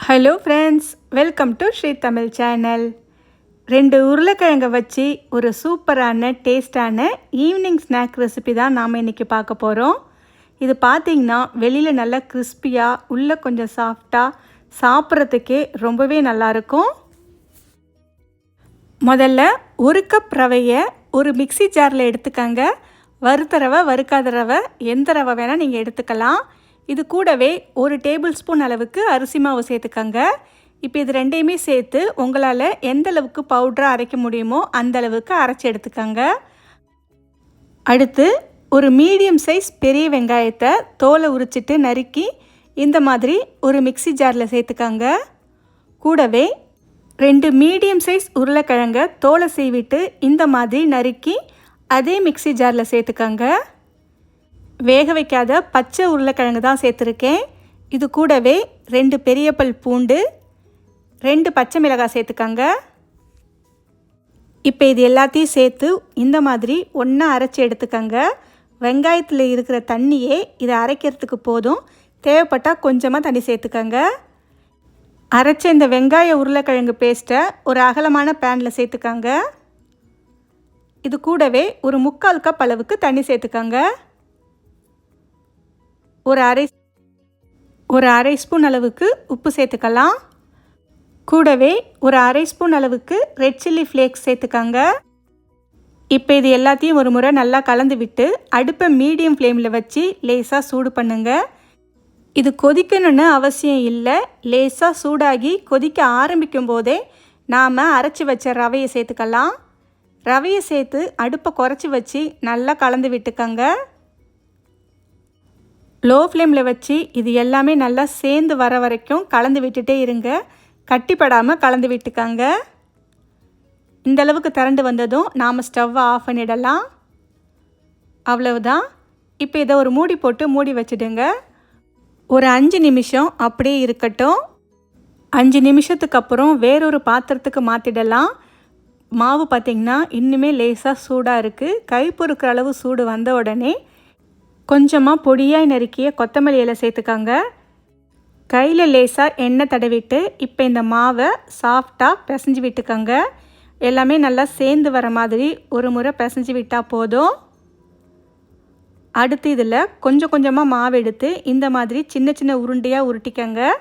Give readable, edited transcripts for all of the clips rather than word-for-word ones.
Hello friends, welcome to Sri Tamil channel. 2 உருளைக்கிழங்கை வச்சு ஒரு சூப்பரான டேஸ்டான ஈவினிங் ஸ்நாக் ரெசிபி தான் நாம் இன்றைக்கி பார்க்க போகிறோம். இது பார்த்திங்கன்னா வெளியில் நல்லா கிறிஸ்பியாக உள்ளே கொஞ்சம் சாஃப்டாக சாப்பிட்றதுக்கே ரொம்பவே நல்லாயிருக்கும். முதல்ல 1 கப் ரவையை ஒரு மிக்சி ஜாரில் எடுத்துக்கங்க. வறுத்த ரவை, வறுக்காத ரவை, எந்த ரவை வேணால் நீங்கள் எடுத்துக்கலாம். இது கூடவே 1 டேபிள் ஸ்பூன் அளவுக்கு அரிசி மாவு சேர்த்துக்கங்க. இப்போ இது ரெண்டையுமே சேர்த்து உங்களால் எந்த அளவுக்கு பவுடராக அரைக்க முடியுமோ அந்த அளவுக்கு அரைச்சி எடுத்துக்கங்க. அடுத்து ஒரு மீடியம் சைஸ் பெரிய வெங்காயத்தை தோலை உரிச்சிட்டு நறுக்கி இந்த மாதிரி ஒரு மிக்சி ஜாரில் சேர்த்துக்கங்க. கூடவே 2 மீடியம் சைஸ் உருளைக்கிழங்கை தோலை சீவிட்டு இந்த மாதிரி நறுக்கி அதே மிக்சி ஜாரில் சேர்த்துக்கங்க. வேக வைக்காத பச்சை உருளைக்கிழங்கு தான் சேர்த்துருக்கேன். இது கூடவே 2 பெரிய பல் பூண்டு, 2 பச்சை மிளகாய் சேர்த்துக்கங்க. இப்போ இது எல்லாத்தையும் சேர்த்து இந்த மாதிரி ஒன்றா அரைச்சி எடுத்துக்கங்க. வெங்காயத்தில் இருக்கிற தண்ணியே இதை அரைக்கிறதுக்கு போதும். தேவைப்பட்டால் கொஞ்சமாக தண்ணி சேர்த்துக்கங்க. அரைச்ச இந்த வெங்காய உருளைக்கிழங்கு பேஸ்ட்டை ஒரு அகலமான பேனில் சேர்த்துக்கங்க. இது கூடவே ஒரு 3/4 கப் அளவுக்கு தண்ணி சேர்த்துக்கங்க. ஒரு அரை ஸ்பூன் அளவுக்கு உப்பு சேர்த்துக்கலாம். கூடவே ஒரு அரை ஸ்பூன் அளவுக்கு ரெட் சில்லி ஃப்ளேக்ஸ் சேர்த்துக்கங்க. இப்போ இது எல்லாத்தையும் ஒரு முறை நல்லா கலந்து விட்டு அடுப்பை மீடியம் ஃப்ளேமில் வச்சு லேசாக சூடு பண்ணுங்க. இது கொதிக்கணும்னு அவசியம் இல்லை. லேசாக சூடாகி கொதிக்க ஆரம்பிக்கும் போதே நாம் அரைச்சி வச்ச ரவையை சேர்த்துக்கலாம். ரவையை சேர்த்து அடுப்பை குறைச்சி வச்சு நல்லா கலந்து விட்டுக்கங்க. லோ ஃப்ளேமில் வச்சு இது எல்லாமே நல்லா சேர்ந்து வர வரைக்கும் கலந்து விட்டுட்டே இருங்க. கட்டிப்படாமல் கலந்து விட்டுக்கங்க. இந்தளவுக்கு திரண்டு வந்ததும் நாம் ஸ்டவ்வை ஆஃப் பண்ணிடலாம். அவ்வளவுதான். இப்போ இதை ஒரு மூடி போட்டு மூடி வச்சுடுங்க. ஒரு 5 நிமிஷம் அப்படியே இருக்கட்டும். 5 நிமிஷத்துக்கு அப்புறம் வேறொரு பாத்திரத்துக்கு மாற்றிடலாம். மாவு பார்த்திங்கன்னா இன்னுமே லேசாக சூடாக இருக்குது. கை பொறுக்கிற அளவு சூடு வந்த உடனே கொஞ்சமாக பொடியாய் நறுக்கிய கொத்தமல்லி இலை சேர்த்துக்கங்க. கையில் லேசாக எண்ணெய் தடவிட்டு இப்போ இந்த மாவை சாஃப்டாக பிசைஞ்சு விட்டுக்கங்க. எல்லாமே நல்லா சேர்ந்து வர மாதிரி ஒரு முறை பிசைஞ்சு விட்டால் போதும். அடுத்து இதில் கொஞ்சம் கொஞ்சமாக மாவு எடுத்து இந்த மாதிரி சின்ன சின்ன உருண்டையாக உருட்டிக்கங்க.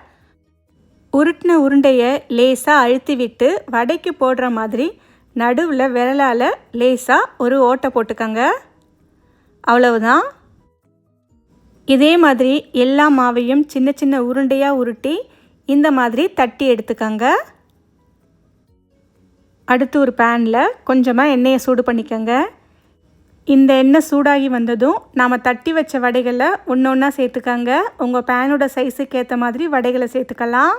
உருட்டின உருண்டையை லேசாக அழுத்தி விட்டு வடைக்கு போடுற மாதிரி நடுவில் விரலால் லேசாக ஒரு ஓட்டை போட்டுக்கங்க. அவ்வளவுதான். இதே மாதிரி எல்லா மாவையும் சின்ன சின்ன உருண்டையாக உருட்டி இந்த மாதிரி தட்டி எடுத்துக்கங்க. அடுத்து ஒரு பேனில் கொஞ்சமாக எண்ணெயை சூடு பண்ணிக்கங்க. இந்த எண்ணெய் சூடாகி வந்ததும் நாம் தட்டி வச்ச வடைகளை ஒன்று ஒன்றா சேர்த்துக்கங்க. உங்கள் பேனோட சைஸுக்கு ஏற்ற மாதிரி வடைகளை சேர்த்துக்கலாம்.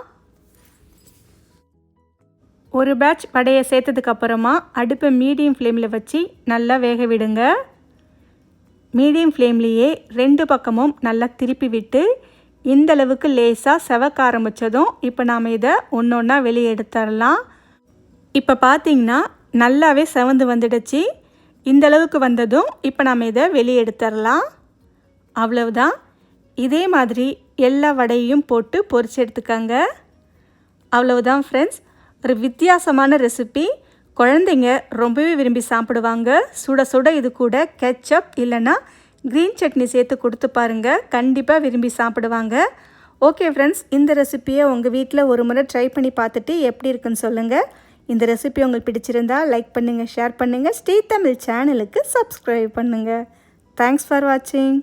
ஒரு பேட்ச் வடையை சேர்த்ததுக்கப்புறமா அடுப்பை மீடியம் ஃப்ளேமில் வச்சு நல்லா வேக விடுங்க. மீடியம் ஃப்ளேம்லேயே 2 பக்கமும் நல்லா திருப்பி விட்டு இந்தளவுக்கு லேசாக செவக்க ஆரம்பித்ததும் இப்போ நாம் இதை ஒன்று ஒன்றா வெளியே எடுத்துடலாம். இப்போ பார்த்திங்கன்னா நல்லாவே செவந்து வந்துடுச்சு. இந்தளவுக்கு வந்ததும் இப்போ நாம் இதை வெளியே எடுத்துடலாம். அவ்வளவுதான். இதே மாதிரி எல்லா வடையும் போட்டு பொரிச்சு எடுத்துக்கங்க. அவ்வளவுதான் ஃப்ரெண்ட்ஸ். ஒரு வித்தியாசமான ரெசிபி. குழந்தைங்க ரொம்பவே விரும்பி சாப்பிடுவாங்க. சுட சுட இது கூட கெச்சப் இல்லைன்னா க்ரீன் சட்னி சேர்த்து கொடுத்து பாருங்கள். கண்டிப்பாக விரும்பி சாப்பிடுவாங்க. ஓகே ஃப்ரெண்ட்ஸ், இந்த ரெசிப்பியை உங்கள் வீட்டில் ஒரு முறை ட்ரை பண்ணி பார்த்துட்டு எப்படி இருக்குன்னு சொல்லுங்கள். இந்த ரெசிபி உங்களுக்கு பிடிச்சிருந்தால் லைக் பண்ணுங்கள், ஷேர் பண்ணுங்கள். ஸ்ரீ தமிழ் சேனலுக்கு சப்ஸ்கிரைப் பண்ணுங்கள். தேங்க்ஸ் ஃபார் வாட்சிங்.